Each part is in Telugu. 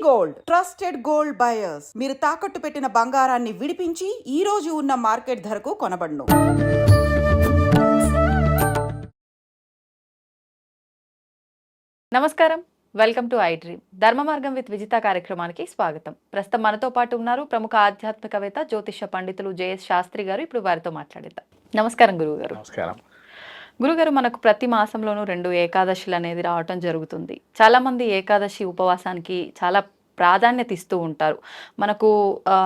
గోల్డ్ ట్రస్టెడ్ గోల్డ్ బయర్స్ మీరు తాకట్టు పెట్టిన బంగారాన్ని విడిపించి ఈ రోజు ఉన్న మార్కెట్ ధరకు కొనబడును. నమస్కారం, వెల్కమ్ టు ఐ డ్రీమ్. ధర్మ మార్గం విత్ విజిత కార్యక్రమానికి స్వాగతం. ప్రస్తుతం మనతో పాటు ఉన్నారు ప్రముఖ ఆధ్యాత్మికవేత్త జ్యోతిష పండితులు జేఎస్ శాస్త్రి గారు. ఇప్పుడు వారితో మాట్లాడేద్దాం. నమస్కారం గురువుగారు. నమస్కారం గురుగారు, మనకు ప్రతి మాసంలోనూ 2 ఏకాదశులు అనేది రావటం జరుగుతుంది. చాలామంది ఏకాదశి ఉపవాసానికి చాలా ప్రాధాన్యత ఇస్తూ ఉంటారు. మనకు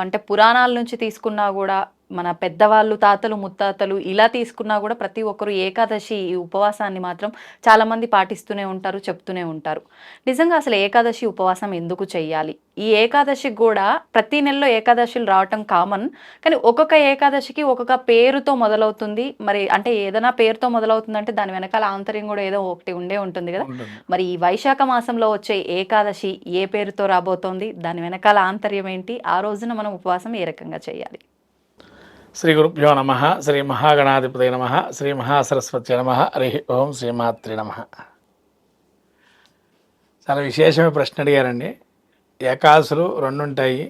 అంటే పురాణాల నుంచి తీసుకున్నా కూడా, మన పెద్దవాళ్ళు, తాతలు, ముత్తాతలు ఇలా తీసుకున్నా కూడా ప్రతి ఒక్కరు ఏకాదశి ఈ ఉపవాసాన్ని మాత్రం చాలామంది పాటిస్తూనే ఉంటారు, చెప్తూనే ఉంటారు. నిజంగా అసలు ఏకాదశి ఉపవాసం ఎందుకు చెయ్యాలి? ఈ ఏకాదశికి కూడా ప్రతి నెలలో ఏకాదశులు రావటం కామన్, కానీ ఒక్కొక్క ఏకాదశికి ఒక్కొక్క పేరుతో మొదలవుతుంది. మరి అంటే ఏదైనా పేరుతో మొదలవుతుందంటే దాని వెనకాల ఆంతర్యం కూడా ఏదో ఒకటి ఉండే ఉంటుంది కదా. మరి ఈ వైశాఖ మాసంలో వచ్చే ఏకాదశి ఏ పేరుతో రాబోతోంది, దాని వెనకాల ఆంతర్యం ఏంటి, ఆ రోజున మనం ఉపవాసం ఏ రకంగా చేయాలి? శ్రీ గురుభ్యో నమ. శ్రీ మహాగణాధిపతి నమ. శ్రీ మహాసరస్వతి నమ. హరి ఓం శ్రీమాత్రి నమ. చాలా విశేషమైన ప్రశ్న అడిగారండి. ఏకాదశులు 2 ఉంటాయి.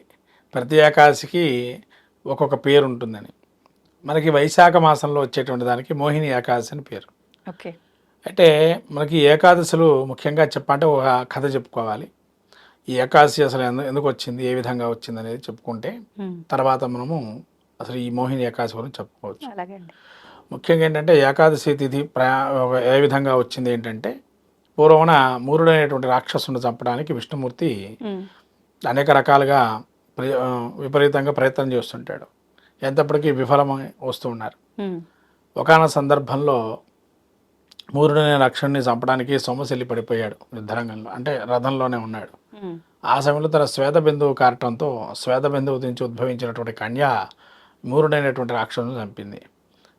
ప్రతి ఏకాదశికి ఒక్కొక్క పేరు ఉంటుందని. మనకి వైశాఖ మాసంలో వచ్చేటువంటి దానికి మోహిని ఏకాదశి అని పేరు. ఓకే. అయితే మనకి ఏకాదశులు ముఖ్యంగా చెప్పాలంటే ఒక కథ చెప్పుకోవాలి. ఈ ఏకాదశి అసలు ఎందుకు వచ్చింది, ఏ విధంగా వచ్చింది అనేది చెప్పుకుంటే తర్వాత మనము అసలు ఈ మోహిని ఏకాదశి గురించి చెప్పుకోవచ్చు. ముఖ్యంగా ఏంటంటే ఏకాదశి తిథి ఏ విధంగా వచ్చింది ఏంటంటే, పూర్వమున మూరుడైనటువంటి రాక్షసుని చంపడానికి విష్ణుమూర్తి అనేక రకాలుగా విపరీతంగా ప్రయత్నం చేస్తుంటాడు. ఎంతప్పటికీ విఫలమై వస్తూ ఉన్నారు. ఒకానొక సందర్భంలో మూరుడైన రాక్షసుని చంపడానికి సొమ్మసిల్లి పడిపోయాడు యుద్ధరంగంలో, అంటే రథంలోనే ఉన్నాడు. ఆ సమయంలో తన శ్వేతబిందువు కారటంతో శ్వేతబిందువు నుంచి ఉద్భవించినటువంటి కన్య మూరుడైనటువంటి రాక్షసుని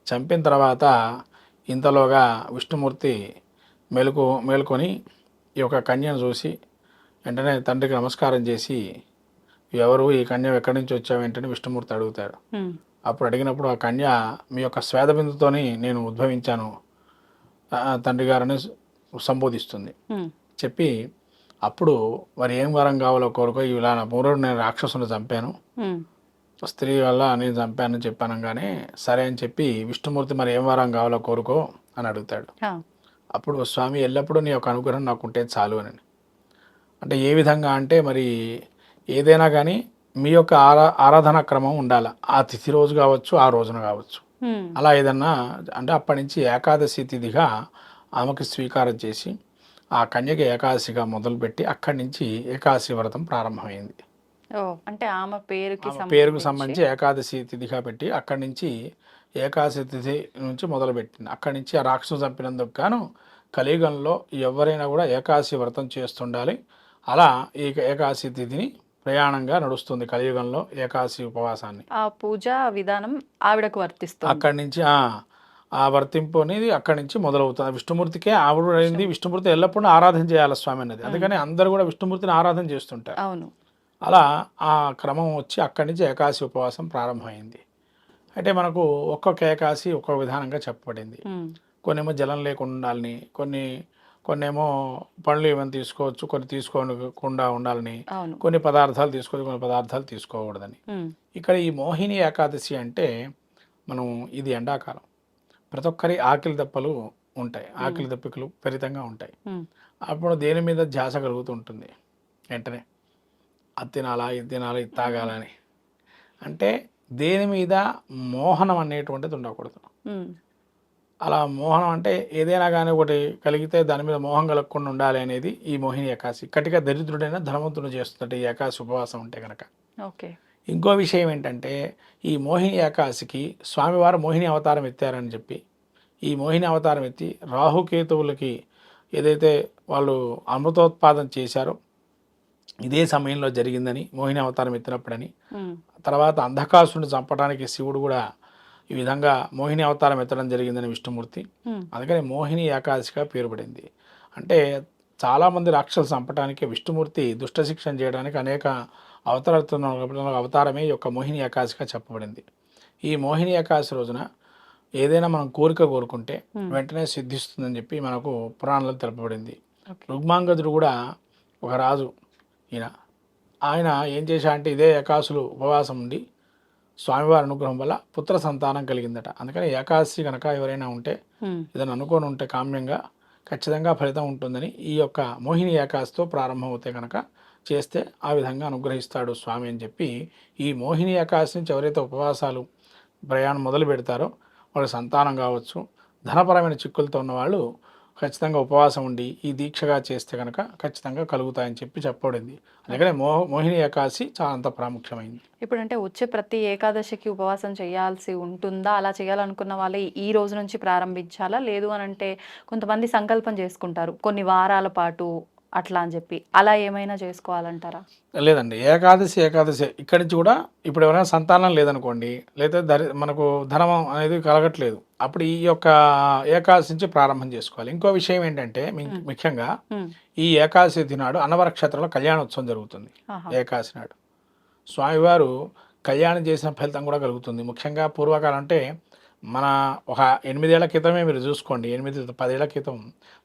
చంపిన తర్వాత ఇంతలోగా విష్ణుమూర్తి మేలుకొని ఈ యొక్క కన్యను చూసి వెంటనే తండ్రికి నమస్కారం చేసి, ఎవరు ఈ కన్య ఎక్కడి నుంచి వచ్చావు వెంటనే విష్ణుమూర్తి అడుగుతాడు. అప్పుడు అడిగినప్పుడు ఆ కన్య, మీ యొక్క శ్వేతబిందుతోని నేను ఉద్భవించాను తండ్రి గారిని సంబోధిస్తుంది. చెప్పి అప్పుడు మరి ఏం వరం కావాలో కోరుకో, ఇలా నా మూరుడు నేను రాక్షసుని చంపాను, స్త్రీ వల్ల నేను చంపానని చెప్పానంగానే సరే అని చెప్పి విష్ణుమూర్తి మరి ఏం వరం కావాలో కోరుకో అని అడుగుతాడు. అప్పుడు స్వామి, ఎల్లప్పుడూ నీ యొక్క అనుగ్రహం నాకు ఉంటే చాలు అని. అంటే ఏ విధంగా అంటే, మరి ఏదైనా కానీ మీ యొక్క ఆరాధనా క్రమం ఉండాలి. ఆ తిథి రోజు కావచ్చు, ఆ రోజున కావచ్చు, అలా ఏదన్నా అంటే అప్పటి నుంచి ఏకాదశి తిథిగా ఆమెకు స్వీకారం చేసి ఆ కన్యకి ఏకాదశిగా మొదలుపెట్టి అక్కడి నుంచి ఏకాదశి వ్రతం ప్రారంభమైంది. అంటే ఆమె పేరుకు సంబంధించి ఏకాదశి తిథిగా పెట్టి అక్కడి నుంచి ఏకాదశి తిథి నుంచి మొదలుపెట్టింది. అక్కడి నుంచి ఆ రాక్షసు చంపినందుకు గాను కలియుగంలో ఎవరైనా కూడా ఏకాదశి వ్రతం చేస్తుండాలి. అలా ఈ ఏకాదశి తిథిని ప్రయాణంగా నడుస్తుంది కలియుగంలో ఏకాదశి ఉపవాసాన్ని. ఆ పూజా విధానం ఆవిడకు వర్తిస్తుంది. అక్కడి నుంచి ఆ వర్తింపు అనేది అక్కడి నుంచి మొదలవుతుంది. విష్ణుమూర్తికే ఆవిడ అయింది. విష్ణుమూర్తి ఎల్లప్పుడూ ఆరాధన చేయాలి స్వామి అనేది. అందుకని అందరూ కూడా విష్ణుమూర్తిని ఆరాధన చేస్తుంటారు. అవును. అలా ఆ క్రమం వచ్చి అక్కడి నుంచి ఏకాదశి ఉపవాసం ప్రారంభమైంది. అయితే మనకు ఒక్కొక్క ఏకాదశి ఒక్కొక్క విధానంగా చెప్పబడింది. కొన్నేమో జలం లేకుండా ఉండాలని, కొన్నేమో పండ్లు ఏమైనా తీసుకోవచ్చు, కొన్ని తీసుకోకుండా ఉండాలని, కొన్ని పదార్థాలు తీసుకోవచ్చు, కొన్ని పదార్థాలు తీసుకోకూడదని. ఇక్కడ ఈ మోహిని ఏకాదశి అంటే మనం ఇది ఎండాకాలం, ప్రతి ఒక్కరి ఆకలి దప్పలు ఉంటాయి, ఆకలి దప్పికలు విపరీతంగా ఉంటాయి. అప్పుడు దేని మీద ధ్యాస కలుగుతూ ఉంటుంది. వెంటనే అది తినాలా, ఇది తినాలా, ఇది తాగాలని, అంటే దేని మీద మోహనం అనేటువంటిది ఉండకూడదు. అలా మోహనం అంటే ఏదైనా కానీ ఒకటి కలిగితే దాని మీద మోహం కలగకుండా ఉండాలి అనేది ఈ మోహిని ఏకాదశి. కటిగా దరిద్రుడైన ధనవంతుడు చేస్తుంటే ఈ ఏకాదశి ఉపవాసం ఉంటే కనుక. ఓకే. ఇంకో విషయం ఏంటంటే, ఈ మోహిని ఏకాదశికి స్వామివారు మోహిని అవతారం ఎత్తారని చెప్పి, ఈ మోహిని అవతారం ఎత్తి రాహుకేతువులకి ఏదైతే వాళ్ళు అమృతోత్పాదన చేశారో ఇదే సమయంలో జరిగిందని, మోహిని అవతారం ఎత్తినప్పుడని. తర్వాత అంధకాసుని చంపడానికి శివుడు కూడా ఈ విధంగా మోహిని అవతారం ఎత్తడం జరిగిందని విష్ణుమూర్తి. అందుకని మోహిని ఏకాదశిగా పేరు పడింది. అంటే చాలామంది రాక్షసులు చంపడానికి విష్ణుమూర్తి దుష్టశిక్షణ చేయడానికి అనేక అవతారమే ఈ యొక్క మోహిని ఏకాదశిగా చెప్పబడింది. ఈ మోహిని ఏకాదశి రోజున ఏదైనా మనం కోరుకుంటే వెంటనే సిద్ధిస్తుందని చెప్పి మనకు పురాణాలు తెలపబడింది. రుగ్మాంగదుడు కూడా ఒక రాజు, ఈయన ఆయన ఏం చేశారంటే ఇదే ఏకాదశులు ఉపవాసం ఉండి స్వామివారి అనుగ్రహం వల్ల పుత్ర సంతానం కలిగిందట. అందుకని ఏకాదశి కనుక ఎవరైనా ఉంటే ఏదైనా అనుకొని ఉంటే కామ్యంగా ఖచ్చితంగా ఫలితం ఉంటుందని ఈ యొక్క మోహిని ఏకాదశితో ప్రారంభం అవుతే కనుక చేస్తే ఆ విధంగా అనుగ్రహిస్తాడు స్వామి అని చెప్పి ఈ మోహిని ఏకాదశి నుంచి ఎవరైతే ఉపవాసాలు ప్రయాణం మొదలు పెడతారో వాళ్ళకి సంతానం కావచ్చు, ధనపరమైన చిక్కులతో ఉన్నవాళ్ళు ఖచ్చితంగా ఉపవాసం ఉండి ఈ దీక్షగా చేస్తే కనుక ఖచ్చితంగా కలుగుతాయని చెప్పి చెప్పబడింది. అందుకనే మోహిని ఏకాదశి చాలా అంత ప్రాముఖ్యమైంది. ఇప్పుడంటే వచ్చే ప్రతి ఏకాదశికి ఉపవాసం చేయాల్సి ఉంటుందా? అలా చేయాలనుకున్న వాళ్ళే ఈ రోజు నుంచి ప్రారంభించాలా? లేదు అని అంటే కొంతమంది సంకల్పం చేసుకుంటారు కొన్ని వారాల పాటు అట్లా అని చెప్పి, అలా ఏమైనా చేసుకోవాలంటారా? లేదండి, ఏకాదశి ఇక్కడి నుంచి కూడా ఇప్పుడు ఎవరైనా సంతానం లేదనుకోండి, లేదా మనకు ధనం అనేది కలగట్లేదు, అప్పుడు ఈ యొక్క ఏకాదశి నుంచి ప్రారంభం చేసుకోవాలి. ఇంకో విషయం ఏంటంటే ముఖ్యంగా ఈ ఏకాదశి నాడు అన్నవర క్షేత్రంలో కళ్యాణోత్సవం జరుగుతుంది. ఏకాదశి నాడు స్వామివారు కళ్యాణం చేసిన ఫలితం కూడా కలుగుతుంది. ముఖ్యంగా పూర్వకాలం అంటే మన ఒక 8 ఏళ్ల క్రితమే మీరు చూసుకోండి, 8-10 ఏళ్ల క్రితం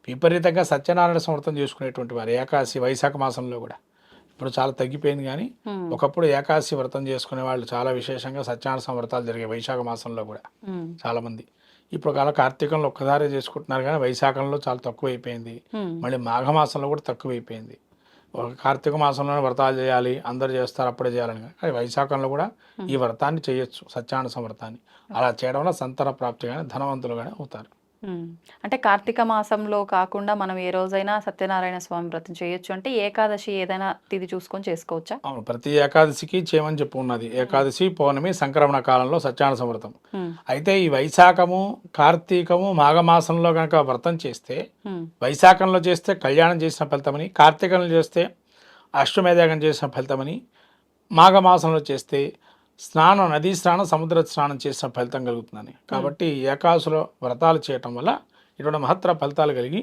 విపరీతంగా సత్యనారాయణ సమర్థం చేసుకునేటువంటి వారు ఏకాదశి వైశాఖ మాసంలో కూడా. ఇప్పుడు చాలా తగ్గిపోయింది, కానీ ఒకప్పుడు ఏకాదశి వ్రతం చేసుకునే వాళ్ళు చాలా విశేషంగా సత్యనారాయణ సమర్థాలు జరిగాయి వైశాఖ మాసంలో కూడా చాలామంది. ఇప్పుడు కాలం కార్తీకంలో ఒక్కసారి చేసుకుంటున్నారు, కానీ వైశాఖంలో చాలా తక్కువ అయిపోయింది. మళ్ళీ మాఘమాసంలో కూడా తక్కువ అయిపోయింది. ఒక కార్తీక మాసంలోనే వ్రతాలు చేయాలి, అందరు చేస్తారు అప్పుడే చేయాలని, కానీ వైశాఖంలో కూడా ఈ వ్రతాన్ని చేయొచ్చు, సత్యనారాయణ సమర్థాన్ని. అలా చేయడం వల్ల సంతాన ప్రాప్తి కానీ ధనవంతులు కానీ అవుతారు. అంటే కార్తీక మాసంలో కాకుండా మనం ఏ రోజైనా సత్యనారాయణ స్వామి వ్రతం చేయొచ్చు అంటే ఏకాదశి ఏదైనా తిథి చూసుకొని చేసుకోవచ్చా? అవును, ప్రతి ఏకాదశికి చేయమని చెప్పు ఉన్నది. ఏకాదశి, పౌర్ణమి, సంక్రమణ కాలంలో సత్యనారాయణ వ్రతం. అయితే ఈ వైశాఖము, కార్తీకము, మాఘమాసంలో కనుక వ్రతం చేస్తే, వైశాఖంలో చేస్తే కళ్యాణం చేసిన ఫలితమని, కార్తీకంలో చేస్తే అశ్వమేధయాగం చేసిన ఫలితమని, మాఘమాసంలో చేస్తే స్నానం, నదీ స్నానం, సముద్ర స్నానం చేసిన ఫలితం కలుగుతుందని. కాబట్టి ఏకాదశిలో వ్రతాలు చేయటం వల్ల ఇటువంటి మహత్తర ఫలితాలు కలిగి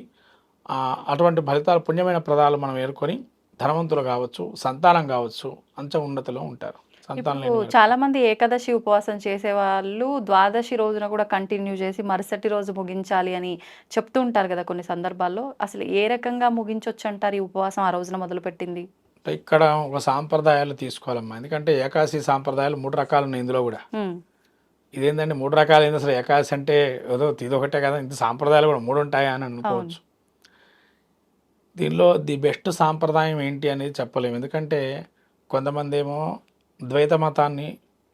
అటువంటి ఫలితాలు పుణ్యమైన ప్రదాలు మనం ఏర్కొని ధనవంతులు కావచ్చు, సంతానం కావచ్చు, అంచ ఉన్నతిలో ఉంటారు. చాలా మంది ఏకాదశి ఉపవాసం చేసే వాళ్ళు ద్వాదశి రోజున కూడా కంటిన్యూ చేసి మరుసటి రోజు ముగించాలి అని చెప్తూ ఉంటారు కదా కొన్ని సందర్భాల్లో. అసలు ఏ రకంగా ముగించవచ్చు అంటారు ఈ ఉపవాసం ఆ రోజున మొదలుపెట్టింది? ఇక్కడ ఒక సాంప్రదాయాలు తీసుకోవాలమ్మా, ఎందుకంటే ఏకాదశి సాంప్రదాయాలు 3 రకాలు ఉన్నాయి ఇందులో కూడా. ఇదేంటంటే 3 రకాలు ఏంది అసలు? ఏకాదశి అంటే ఏదో ఇదొకటే కదా, ఇంత సాంప్రదాయాలు కూడా 3 ఉంటాయా అని అనుకోవచ్చు. దీనిలో ది బెస్ట్ సాంప్రదాయం ఏంటి అనేది చెప్పలేము. ఎందుకంటే కొంతమంది ఏమో ద్వైత మతాన్ని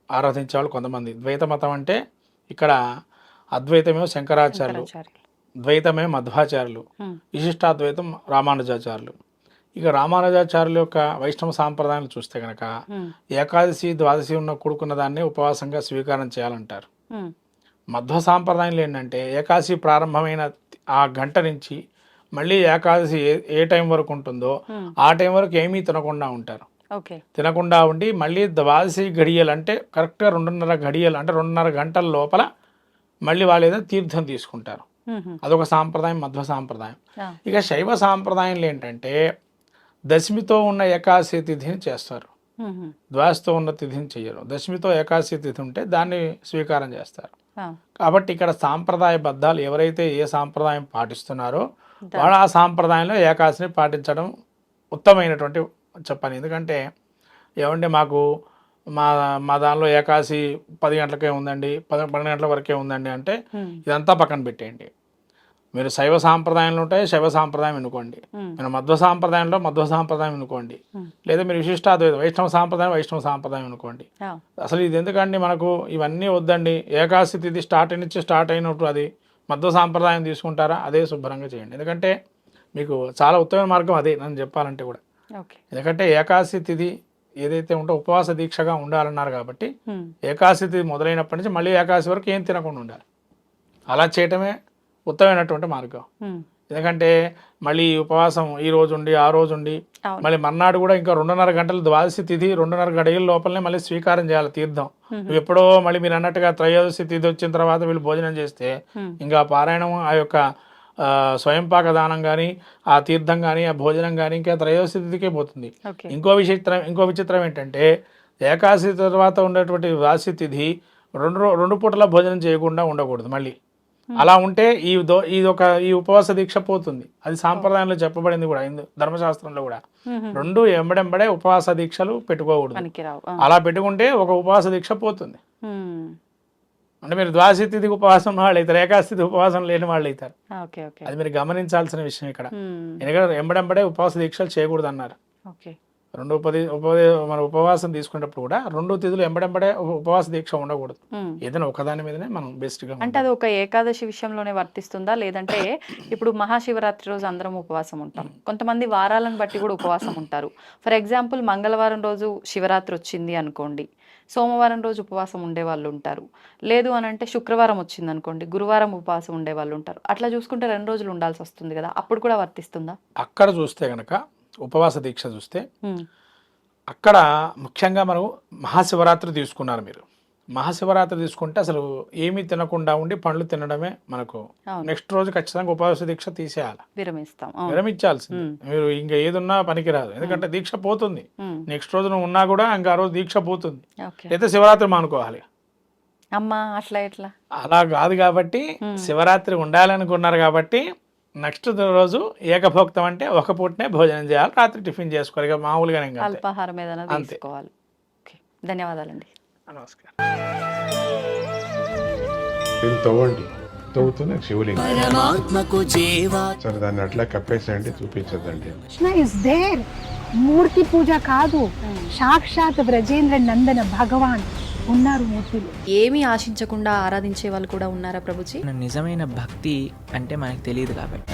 ఆరాధించే వాళ్ళు, కొంతమంది ద్వైత మతం అంటే ఇక్కడ అద్వైతమేమో శంకరాచార్యులు, ద్వైతమేమో మధ్వాచార్యులు, విశిష్టాద్వైతం రామానుజాచార్యులు. ఇక రామానుజాచార్యుల యొక్క వైష్ణవ సాంప్రదాయాలు చూస్తే కనుక ఏకాదశి, ద్వాదశి కూడుకున్న దాన్ని ఉపవాసంగా స్వీకారం చేయాలంటారు. మధ్వ సాంప్రదాయంలో ఏంటంటే ఏకాదశి ప్రారంభమైన ఆ గంట నుంచి మళ్ళీ ఏకాదశి ఏ టైం వరకు ఉంటుందో ఆ టైం వరకు ఏమీ తినకుండా ఉంటారు. తినకుండా ఉండి మళ్ళీ ద్వాదశి గడియలు అంటే కరెక్ట్గా 2:30 గడియలు అంటే 2:30 గంటల లోపల మళ్ళీ వాళ్ళు ఏదైనా తీర్థం తీసుకుంటారు. అదొక సాంప్రదాయం, మధ్వ సాంప్రదాయం. ఇక శైవ సాంప్రదాయంలో ఏంటంటే దశమితో ఉన్న ఏకాదశి తిథిని చేస్తారు, ద్వాదశితో ఉన్న తిథిని చెయ్యరు. దశమితో ఏకాదశి తిథి ఉంటే దాన్ని స్వీకారం చేస్తారు. కాబట్టి ఇక్కడ సాంప్రదాయ బద్ధాలు ఎవరైతే ఏ సాంప్రదాయం పాటిస్తున్నారో వాళ్ళు ఆ సాంప్రదాయంలో ఏకాదశిని పాటించడం ఉత్తమమైనటువంటి చెప్పని. ఎందుకంటే ఏమంటే మాకు మా దానిలో ఏకాదశి 10 గంటలకే ఉందండి, 12 గంటల వరకే ఉందండి అంటే ఇదంతా పక్కన పెట్టేయండి. మీరు శైవ సాంప్రదాయంలో ఉంటాయి, శైవ సాంప్రదాయం ఎన్నుకోండి. మీరు మధ్వ సాంప్రదాయంలో మధ్వ సాంప్రదాయం ఎన్నుకోండి, లేదా మీరు విశిష్టాద్వైతం వైష్ణవ సాంప్రదాయం ఎన్నుకోండి. అసలు ఇది ఎందుకండి మనకు ఇవన్నీ వద్దండి, ఏకాదశి తిథి స్టార్ట్ అయినట్టు అది మధ్వ సాంప్రదాయం తీసుకుంటారా, అదే శుభ్రంగా చేయండి. ఎందుకంటే మీకు చాలా ఉత్తమమైన మార్గం అదే నన్ను చెప్పాలంటే కూడా. ఎందుకంటే ఏకాదశి తిథి ఏదైతే ఉంటో ఉపవాస దీక్షగా ఉండాలన్నారు కాబట్టి ఏకాదశి తిథి మొదలైనప్పటి నుంచి మళ్ళీ ఏకాదశి వరకు ఏం తినకుండా ఉండాలి. అలా చేయటమే ఉత్తమమైనటువంటి మార్గం. ఎందుకంటే మళ్ళీ ఉపవాసం ఈ రోజు ఉండి ఆ రోజు ఉండి మళ్ళీ మర్నాడు కూడా ఇంకా 2:30 గంటలు ద్వాదశి తిథి 2:30 గడియల లోపలనే మళ్ళీ స్వీకారం చేయాలి తీర్థం. ఎప్పుడో మళ్ళీ మీరు అన్నట్టుగా త్రయోదశి తిథి వచ్చిన తర్వాత వీళ్ళు భోజనం చేస్తే ఇంకా పారాయణం, ఆ యొక్క స్వయంపాక దానం కానీ, ఆ తీర్థం కానీ, ఆ భోజనం కానీ ఇంకా త్రయోదశి తిథికే పోతుంది. ఇంకో విచిత్రం ఏంటంటే ఏకాదశి తర్వాత ఉండేటువంటి ద్వాదశి తిథి 2 పూటల భోజనం చేయకుండా ఉండకూడదు. మళ్ళీ అలా ఉంటే ఈ ఉపవాస దీక్ష పోతుంది. అది సాంప్రదాయంలో చెప్పబడింది కూడా, ధర్మశాస్త్రంలో కూడా. రెండు ఎంబడెంబడే ఉపవాస దీక్షలు పెట్టుకోకూడదు. పనికిరావు. అలా పెట్టుకుంటే ఒక ఉపవాస దీక్ష పోతుంది. అంటే మీరు ద్వాదశి తిథి ఉపవాసం ఉన్న వాళ్ళు అవుతారు, ఏకాదశి తిథి ఉపవాసం లేని వాళ్ళు అవుతారు. Okay okay. అది మీరు గమనించాల్సిన విషయం ఇక్కడ. ఎందుకంటే ఎంబడెంబడే ఉపవాస దీక్షలు చేయకూడదు అన్నారు. ఓకే. రెండు మన ఉపవాసం తీసుకునేటప్పుడు కూడా 2 తిథులు ఎంబడెంబడే ఉపవాస దీక్ష ఉండకూడదు. ఏదైనా ఒకదాని మీదనే మనం బెస్ట్ గా. అంటే అది ఒక ఏకాదశి విషయంలోనే వర్తిస్తుందా, లేదంటే ఇప్పుడు మహాశివరాత్రి రోజు అందరం ఉపవాసం ఉంటాం, కొంతమంది వారాలను బట్టి కూడా ఉపవాసం ఉంటారు. ఫర్ ఎగ్జాంపుల్ మంగళవారం రోజు శివరాత్రి వచ్చింది అనుకోండి, సోమవారం రోజు ఉపవాసం ఉండే వాళ్ళు ఉంటారు. లేదు అని అంటే శుక్రవారం వచ్చింది అనుకోండి, గురువారం ఉపవాసం ఉండే వాళ్ళు ఉంటారు. అట్లా చూసుకుంటే 2 రోజులు ఉండాల్సి వస్తుంది కదా, అప్పుడు కూడా వర్తిస్తుందా? అక్కడ చూస్తే కనుక ఉపవాస దీక్ష చూస్తే అక్కడ ముఖ్యంగా మనం మహాశివరాత్రి తీసుకున్నారు. మీరు మహాశివరాత్రి తీసుకుంటే అసలు ఏమీ తినకుండా ఉండి పండ్లు తినడమే మనకు. నెక్స్ట్ రోజు ఖచ్చితంగా ఉపవాస దీక్ష తీసేయాలి, విరమించాల్సింది. మీరు ఇంకా ఏదున్నా పనికిరాదు, ఎందుకంటే దీక్ష పోతుంది. నెక్స్ట్ రోజు నువ్వు ఉన్నా కూడా ఇంకా ఆ రోజు దీక్ష పోతుంది. అయితే శివరాత్రి మానుకోవాలి. అమ్మా అట్లా ఎట్లా? అలా కాదు కాబట్టి శివరాత్రి ఉండాలనుకున్నారు కాబట్టి నెక్స్ట్ రోజు ఏకభోక్తం అంటే ఒక పూటనే భోజనం చేయాలి, రాత్రి టిఫిన్ చేసుకోవాలి. ఇక మామూలుగానే అల్పాహారం ఏదైనా తీసుకోవాలి. ధన్యవాదాలండి. నమస్కారం. తవ్వండి, తవ్వుతూనే శివలింగం. సరే దాన్ని అట్లా కప్పేసేయండి, చూపించదండి. Krishna is there. మూర్తి పూజ కాదు, సాక్షాత్ బ్రజేంద్ర నందన భగవాన్ ఉన్నారు మూర్తిలో. ఏమీ ఆశించకుండా ఆరాధించే వాళ్ళు కూడా ఉన్నారా ప్రభుజీ? నిజమైన భక్తి అంటే మనకు తెలియదు కాబట్టి.